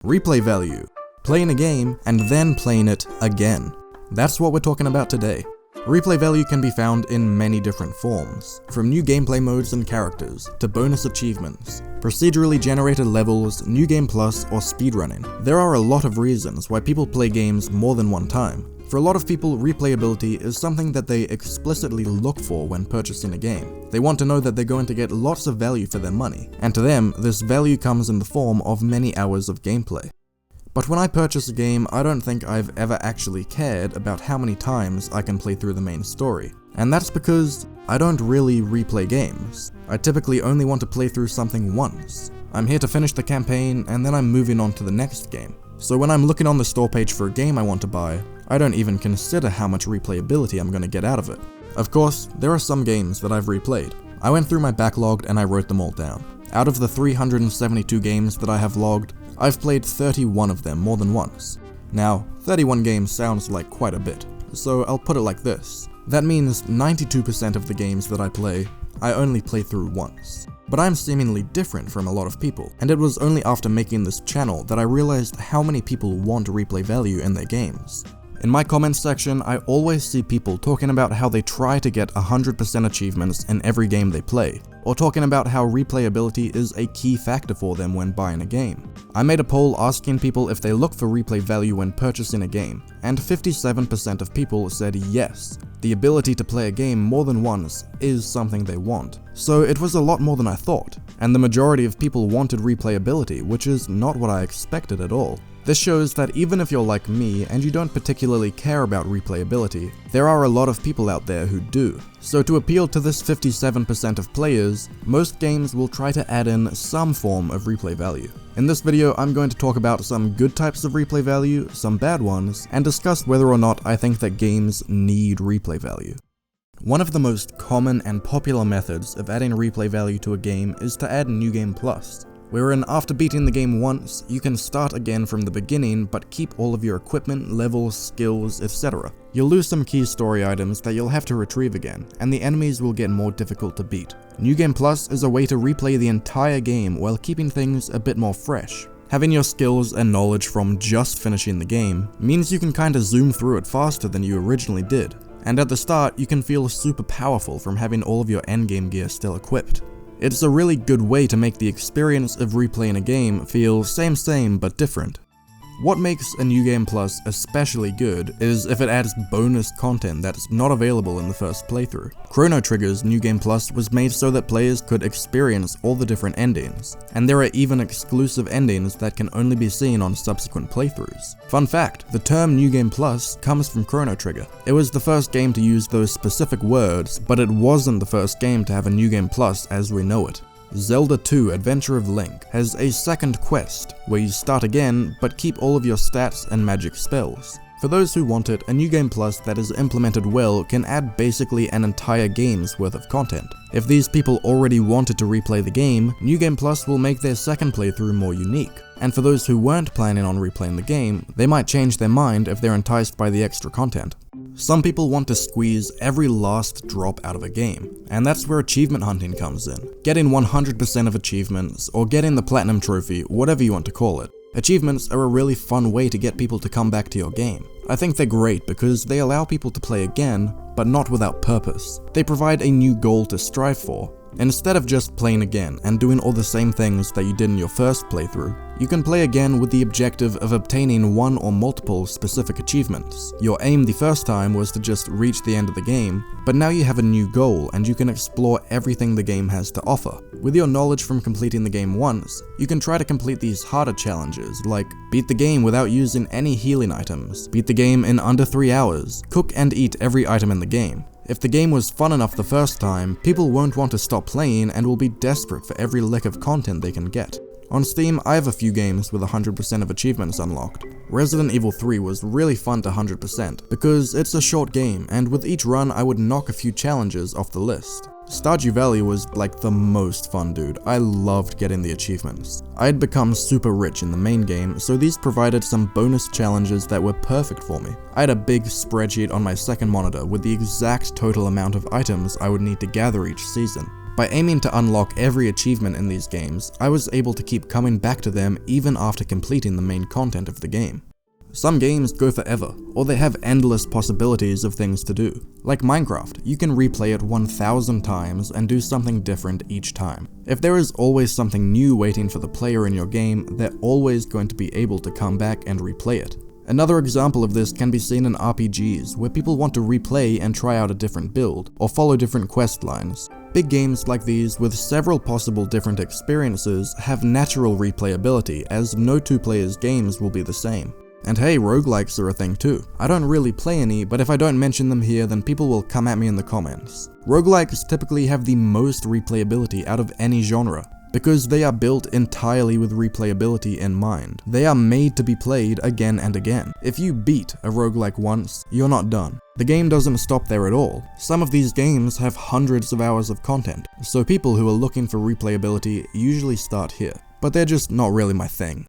Replay value. Playing a game and then playing it again. That's what we're talking about today. Replay value can be found in many different forms, from new gameplay modes and characters, to bonus achievements, procedurally generated levels, new game plus, or speedrunning. There are a lot of reasons why people play games more than one time. For a lot of people, replayability is something that they explicitly look for when purchasing a game. They want to know that they're going to get lots of value for their money, and to them, this value comes in the form of many hours of gameplay. But when I purchase a game, I don't think I've ever actually cared about how many times I can play through the main story. And that's because I don't really replay games. I typically only want to play through something once. I'm here to finish the campaign, and then I'm moving on to the next game. So when I'm looking on the store page for a game I want to buy, I don't even consider how much replayability I'm going to get out of it. Of course, there are some games that I've replayed. I went through my backlog and I wrote them all down. Out of the 372 games that I have logged, I've played 31 of them more than once. Now, 31 games sounds like quite a bit, so I'll put it like this. That means 92% of the games that I play, I only play through once. But I'm seemingly different from a lot of people, and it was only after making this channel that I realized how many people want replay value in their games. In my comments section, I always see people talking about how they try to get 100% achievements in every game they play, or talking about how replayability is a key factor for them when buying a game. I made a poll asking people if they look for replay value when purchasing a game, and 57% of people said yes. The ability to play a game more than once is something they want. So it was a lot more than I thought, and the majority of people wanted replayability, which is not what I expected at all. This shows that even if you're like me and you don't particularly care about replayability, there are a lot of people out there who do. So to appeal to this 57% of players, most games will try to add in some form of replay value. In this video, I'm going to talk about some good types of replay value, some bad ones, and discuss whether or not I think that games need replay value. One of the most common and popular methods of adding replay value to a game is to add New Game Plus, wherein after beating the game once, you can start again from the beginning but keep all of your equipment, levels, skills, etc. You'll lose some key story items that you'll have to retrieve again, and the enemies will get more difficult to beat. New Game Plus is a way to replay the entire game while keeping things a bit more fresh. Having your skills and knowledge from just finishing the game means you can kinda zoom through it faster than you originally did. And at the start, you can feel super powerful from having all of your endgame gear still equipped. It's a really good way to make the experience of replaying a game feel same but different. What makes a New Game Plus especially good is if it adds bonus content that's not available in the first playthrough. Chrono Trigger's New Game Plus was made so that players could experience all the different endings, and there are even exclusive endings that can only be seen on subsequent playthroughs. Fun fact, the term New Game Plus comes from Chrono Trigger. It was the first game to use those specific words, but it wasn't the first game to have a New Game Plus as we know it. Zelda 2: Adventure of Link has a second quest, where you start again but keep all of your stats and magic spells. For those who want it, a New Game Plus that is implemented well can add basically an entire game's worth of content. If these people already wanted to replay the game, New Game Plus will make their second playthrough more unique. And for those who weren't planning on replaying the game, they might change their mind if they're enticed by the extra content. Some people want to squeeze every last drop out of a game, and that's where achievement hunting comes in. Getting 100% of achievements, or getting the platinum trophy, whatever you want to call it. Achievements are a really fun way to get people to come back to your game. I think they're great because they allow people to play again, but not without purpose. They provide a new goal to strive for. Instead of just playing again and doing all the same things that you did in your first playthrough, you can play again with the objective of obtaining one or multiple specific achievements. Your aim the first time was to just reach the end of the game, but now you have a new goal and you can explore everything the game has to offer. With your knowledge from completing the game once, you can try to complete these harder challenges like beat the game without using any healing items, beat the game in under 3 hours, cook and eat every item in the game. If the game was fun enough the first time, people won't want to stop playing and will be desperate for every lick of content they can get. On Steam, I have a few games with 100% of achievements unlocked. Resident Evil 3 was really fun to 100% because it's a short game, and with each run I would knock a few challenges off the list. Stardew Valley was like the most fun, dude. I loved getting the achievements. I had become super rich in the main game, so these provided some bonus challenges that were perfect for me. I had a big spreadsheet on my second monitor with the exact total amount of items I would need to gather each season. By aiming to unlock every achievement in these games, I was able to keep coming back to them even after completing the main content of the game. Some games go forever, or they have endless possibilities of things to do. Like Minecraft, you can replay it 1000 times and do something different each time. If there is always something new waiting for the player in your game, they're always going to be able to come back and replay it. Another example of this can be seen in RPGs, where people want to replay and try out a different build, or follow different quest lines. Big games like these, with several possible different experiences, have natural replayability, as no two players' games will be the same. And hey, roguelikes are a thing too. I don't really play any, but if I don't mention them here, then people will come at me in the comments. Roguelikes typically have the most replayability out of any genre, because they are built entirely with replayability in mind. They are made to be played again and again. If you beat a roguelike once, you're not done. The game doesn't stop there at all. Some of these games have hundreds of hours of content, so people who are looking for replayability usually start here, but they're just not really my thing.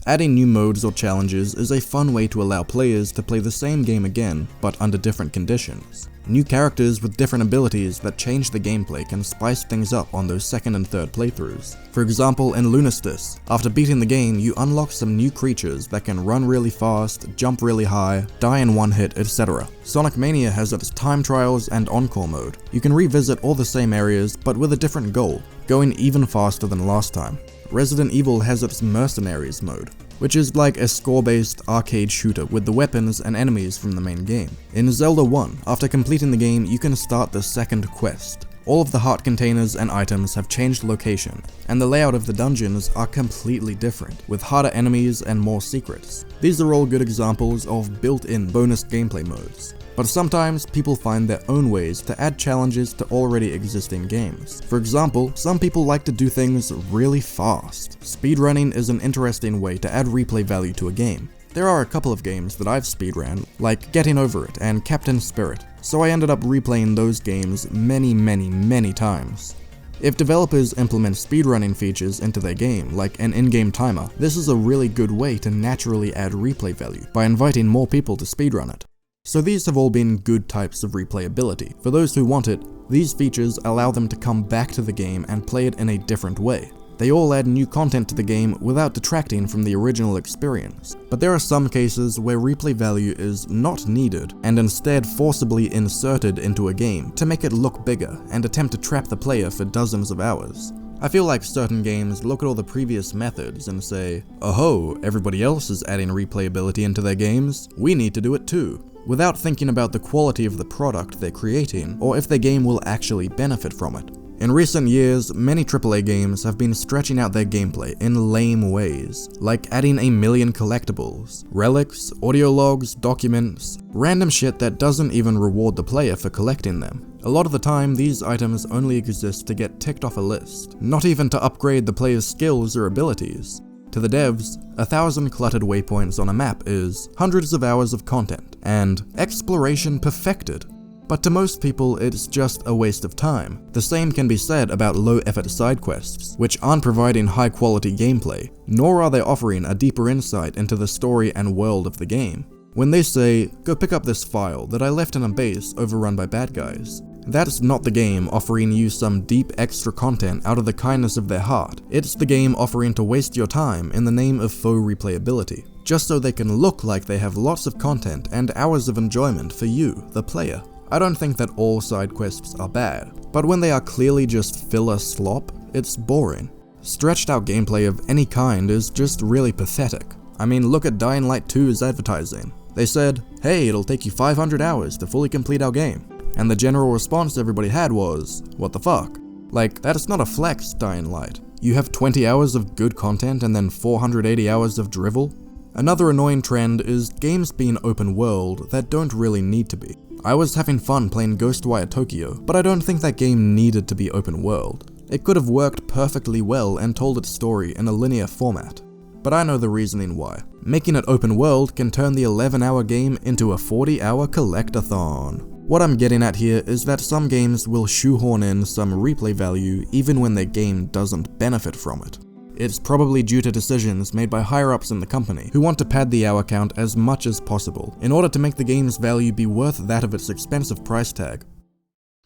Adding new modes or challenges is a fun way to allow players to play the same game again, but under different conditions. New characters with different abilities that change the gameplay can spice things up on those second and third playthroughs. For example, in Lunistice, after beating the game, you unlock some new creatures that can run really fast, jump really high, die in one hit, etc. Sonic Mania has its time trials and encore mode. You can revisit all the same areas, but with a different goal, going even faster than last time. Resident Evil has its Mercenaries mode, which is like a score-based arcade shooter with the weapons and enemies from the main game. In Zelda 1, after completing the game, you can start the second quest. All of the heart containers and items have changed location, and the layout of the dungeons are completely different, with harder enemies and more secrets. These are all good examples of built-in bonus gameplay modes. But sometimes people find their own ways to add challenges to already existing games. For example, some people like to do things really fast. Speedrunning is an interesting way to add replay value to a game. There are a couple of games that I've speedran, like Getting Over It and Captain Spirit, so I ended up replaying those games many times. If developers implement speedrunning features into their game, like an in-game timer, this is a really good way to naturally add replay value by inviting more people to speedrun it. So these have all been good types of replayability. For those who want it, these features allow them to come back to the game and play it in a different way. They all add new content to the game without detracting from the original experience. But there are some cases where replay value is not needed and instead forcibly inserted into a game to make it look bigger and attempt to trap the player for dozens of hours. I feel like certain games look at all the previous methods and say, "Oh, everybody else is adding replayability into their games, we need to do it too," without thinking about the quality of the product they're creating or if their game will actually benefit from it. In recent years, many AAA games have been stretching out their gameplay in lame ways, like adding a million collectibles, relics, audio logs, documents, random shit that doesn't even reward the player for collecting them. A lot of the time, these items only exist to get ticked off a list, not even to upgrade the player's skills or abilities. To the devs, 1,000 cluttered waypoints on a map is hundreds of hours of content, and exploration perfected. But to most people, it's just a waste of time. The same can be said about low-effort side quests, which aren't providing high-quality gameplay, nor are they offering a deeper insight into the story and world of the game. When they say, "Go pick up this file that I left in a base overrun by bad guys," that's not the game offering you some deep extra content out of the kindness of their heart. It's the game offering to waste your time in the name of faux replayability, just so they can look like they have lots of content and hours of enjoyment for you, the player. I don't think that all side quests are bad, but when they are clearly just filler slop, it's boring. Stretched out gameplay of any kind is just really pathetic. I mean, look at Dying Light 2's advertising. They said, "Hey, it'll take you 500 hours to fully complete our game." And the general response everybody had was, "What the fuck?" Like, that's not a flex, Dying Light. You have 20 hours of good content and then 480 hours of drivel? Another annoying trend is games being open world that don't really need to be. I was having fun playing Ghostwire Tokyo, but I don't think that game needed to be open world. It could have worked perfectly well and told its story in a linear format. But I know the reasoning why. Making it open world can turn the 11-hour game into a 40-hour collectathon. What I'm getting at here is that some games will shoehorn in some replay value even when their game doesn't benefit from it. It's probably due to decisions made by higher-ups in the company who want to pad the hour count as much as possible in order to make the game's value be worth that of its expensive price tag.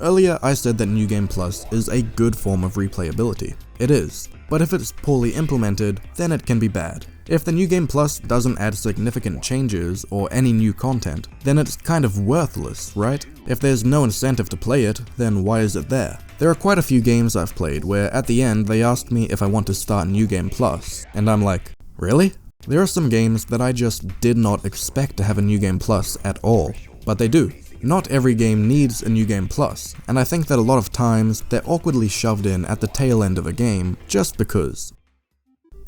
Earlier, I said that New Game Plus is a good form of replayability. It is, but if it's poorly implemented, then it can be bad. If the New Game Plus doesn't add significant changes or any new content, then it's kind of worthless, right? If there's no incentive to play it, then why is it there? There are quite a few games I've played where at the end they asked me if I want to start New Game Plus, and I'm like, really? There are some games that I just did not expect to have a New Game Plus at all, but they do. Not every game needs a New Game Plus, and I think that a lot of times they're awkwardly shoved in at the tail end of a game just because.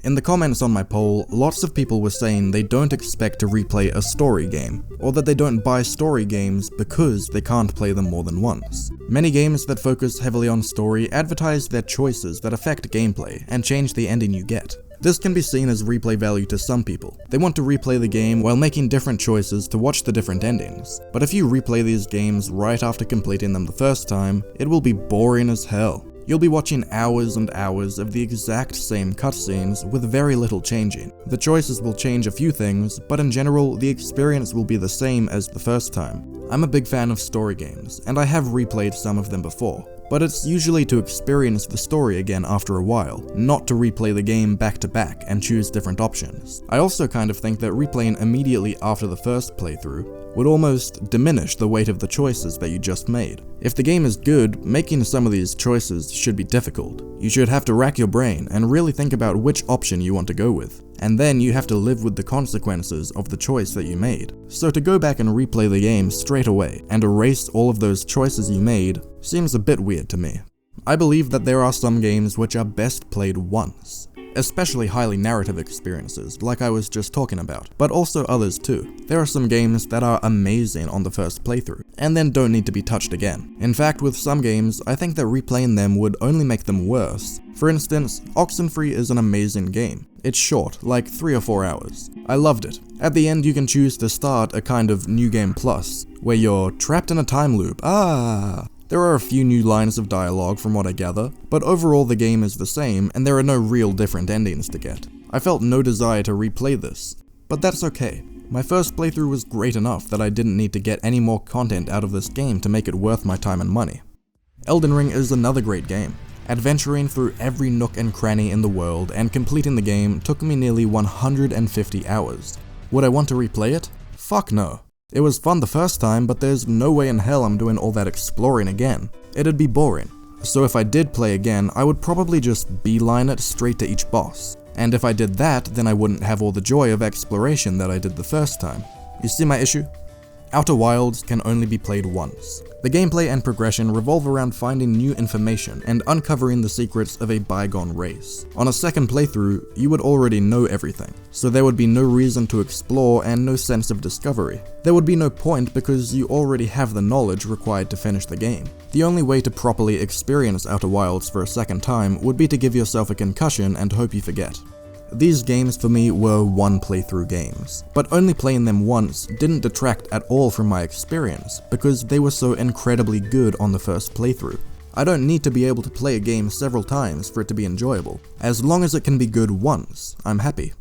In the comments on my poll, lots of people were saying they don't expect to replay a story game, or that they don't buy story games because they can't play them more than once. Many games that focus heavily on story advertise their choices that affect gameplay and change the ending you get. This can be seen as replay value to some people. They want to replay the game while making different choices to watch the different endings. But if you replay these games right after completing them the first time, it will be boring as hell. You'll be watching hours and hours of the exact same cutscenes with very little changing. The choices will change a few things, but in general, the experience will be the same as the first time. I'm a big fan of story games, and I have replayed some of them before. But it's usually to experience the story again after a while, not to replay the game back to back and choose different options. I also kind of think that replaying immediately after the first playthrough would almost diminish the weight of the choices that you just made. If the game is good, making some of these choices should be difficult. You should have to rack your brain and really think about which option you want to go with. And then you have to live with the consequences of the choice that you made. So to go back and replay the game straight away and erase all of those choices you made seems a bit weird to me. I believe that there are some games which are best played once, especially highly narrative experiences like I was just talking about, but also others too. There are some games that are amazing on the first playthrough, and then don't need to be touched again. In fact, with some games, I think that replaying them would only make them worse. For instance, Oxenfree is an amazing game. It's short, like 3 or 4 hours. I loved it. At the end you can choose to start a kind of New Game Plus, where you're trapped in a time loop. There are a few new lines of dialogue from what I gather, but overall the game is the same and there are no real different endings to get. I felt no desire to replay this, but that's okay. My first playthrough was great enough that I didn't need to get any more content out of this game to make it worth my time and money. Elden Ring is another great game. Adventuring through every nook and cranny in the world and completing the game took me nearly 150 hours. Would I want to replay it? Fuck no. It was fun the first time, but there's no way in hell I'm doing all that exploring again. It'd be boring. So if I did play again, I would probably just beeline it straight to each boss. And if I did that, then I wouldn't have all the joy of exploration that I did the first time. You see my issue? Outer Wilds can only be played once. The gameplay and progression revolve around finding new information and uncovering the secrets of a bygone race. On a second playthrough, you would already know everything, so there would be no reason to explore and no sense of discovery. There would be no point because you already have the knowledge required to finish the game. The only way to properly experience Outer Wilds for a second time would be to give yourself a concussion and hope you forget. These games for me were one playthrough games, but only playing them once didn't detract at all from my experience because they were so incredibly good on the first playthrough. I don't need to be able to play a game several times for it to be enjoyable. As long as it can be good once, I'm happy.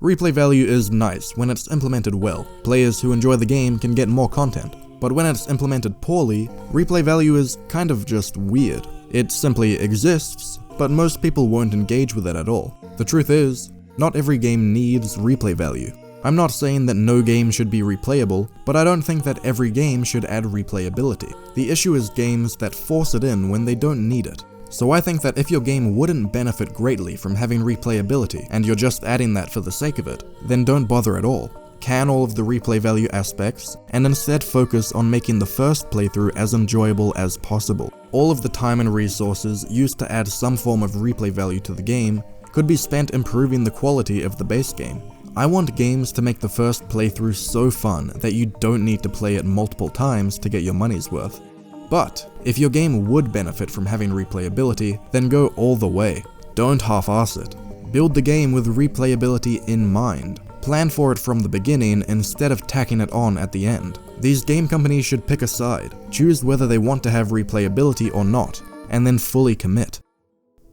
Replay value is nice when it's implemented well. Players who enjoy the game can get more content, but when it's implemented poorly, replay value is kind of just weird. It simply exists, but most people won't engage with it at all. The truth is, not every game needs replay value. I'm not saying that no game should be replayable, but I don't think that every game should add replayability. The issue is games that force it in when they don't need it. So I think that if your game wouldn't benefit greatly from having replayability, and you're just adding that for the sake of it, then don't bother at all. Can all of the replay value aspects, and instead focus on making the first playthrough as enjoyable as possible. All of the time and resources used to add some form of replay value to the game could be spent improving the quality of the base game. I want games to make the first playthrough so fun that you don't need to play it multiple times to get your money's worth. But if your game would benefit from having replayability, then go all the way. Don't half-ass it. Build the game with replayability in mind. Plan for it from the beginning instead of tacking it on at the end. These game companies should pick a side, choose whether they want to have replayability or not, and then fully commit.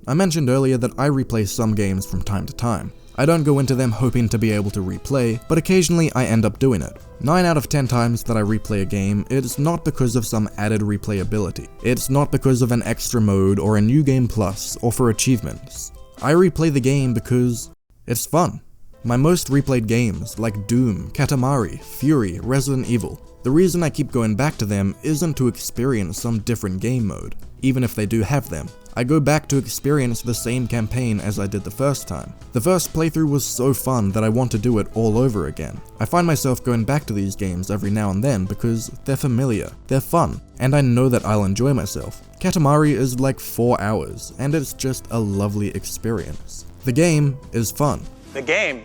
I mentioned earlier that I replay some games from time to time. I don't go into them hoping to be able to replay, but occasionally I end up doing it. 9 out of 10 times that I replay a game, it's not because of some added replayability. It's not because of an extra mode or a new game plus or for achievements. I replay the game because it's fun. My most replayed games, like Doom, Katamari, Fury, Resident Evil, the reason I keep going back to them isn't to experience some different game mode, even if they do have them. I go back to experience the same campaign as I did the first time. The first playthrough was so fun that I want to do it all over again. I find myself going back to these games every now and then because they're familiar, they're fun, and I know that I'll enjoy myself. Katamari is like 4 hours, and it's just a lovely experience. The game is fun. The game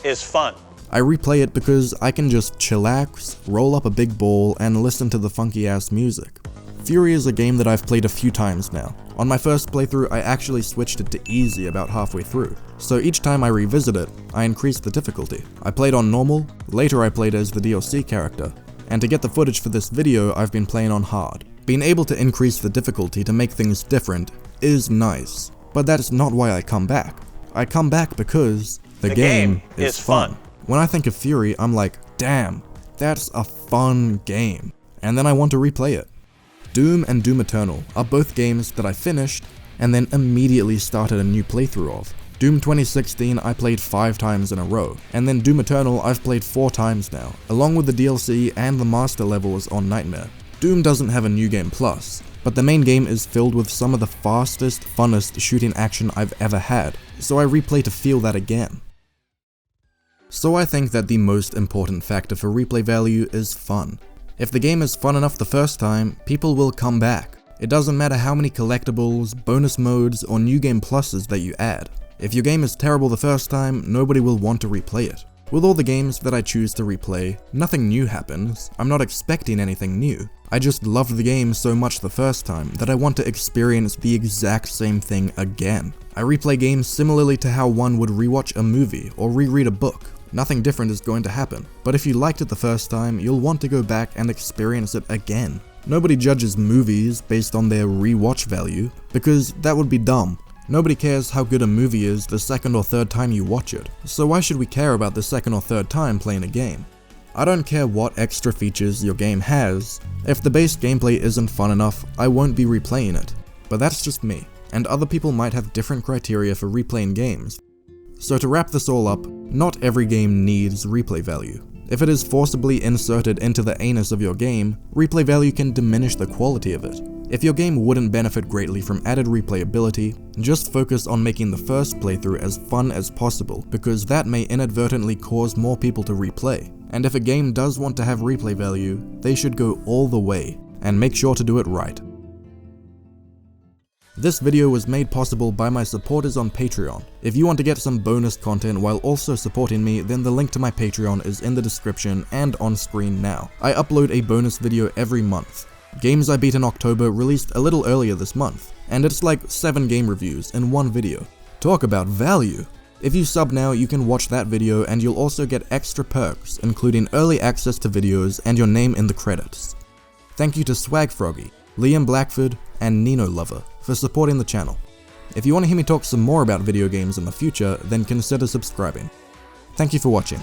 is fun. I replay it because I can just chillax, roll up a big ball, and listen to the funky ass music. Fury is a game that I've played a few times now. On my first playthrough, I actually switched it to easy about halfway through, so each time I revisit it, I increase the difficulty. I played on normal, later I played as the DLC character, and to get the footage for this video, I've been playing on hard. Being able to increase the difficulty to make things different is nice, but that's not why I come back. I come back because the game is fun. When I think of Fury, I'm like, damn, that's a fun game, and then I want to replay it. Doom and Doom Eternal are both games that I finished and then immediately started a new playthrough of. Doom 2016 I played 5 times in a row, and then Doom Eternal I've played 4 times now, along with the DLC and the master levels on Nightmare. Doom doesn't have a new game plus, but the main game is filled with some of the fastest, funnest shooting action I've ever had, so I replay to feel that again. So I think that the most important factor for replay value is fun. If the game is fun enough the first time, people will come back. It doesn't matter how many collectibles, bonus modes, or new game pluses that you add. If your game is terrible the first time, nobody will want to replay it. With all the games that I choose to replay, nothing new happens. I'm not expecting anything new. I just loved the game so much the first time that I want to experience the exact same thing again. I replay games similarly to how one would rewatch a movie or reread a book. Nothing different is going to happen, but if you liked it the first time, you'll want to go back and experience it again. Nobody judges movies based on their rewatch value, because that would be dumb. Nobody cares how good a movie is the second or third time you watch it, so why should we care about the second or third time playing a game? I don't care what extra features your game has. If the base gameplay isn't fun enough, I won't be replaying it. But that's just me, and other people might have different criteria for replaying games. So to wrap this all up, not every game needs replay value. If it is forcibly inserted into the anus of your game, replay value can diminish the quality of it. If your game wouldn't benefit greatly from added replayability, just focus on making the first playthrough as fun as possible, because that may inadvertently cause more people to replay. And if a game does want to have replay value, they should go all the way, and make sure to do it right. This video was made possible by my supporters on Patreon. If you want to get some bonus content while also supporting me, then the link to my Patreon is in the description and on screen now. I upload a bonus video every month. Games I Beat in October released a little earlier this month, and it's like 7 game reviews in one video. Talk about value! If you sub now, you can watch that video and you'll also get extra perks, including early access to videos and your name in the credits. Thank you to Swagfroggy, Liam Blackford, and Nino Lover for supporting the channel. If you want to hear me talk some more about video games in the future, then consider subscribing. Thank you for watching.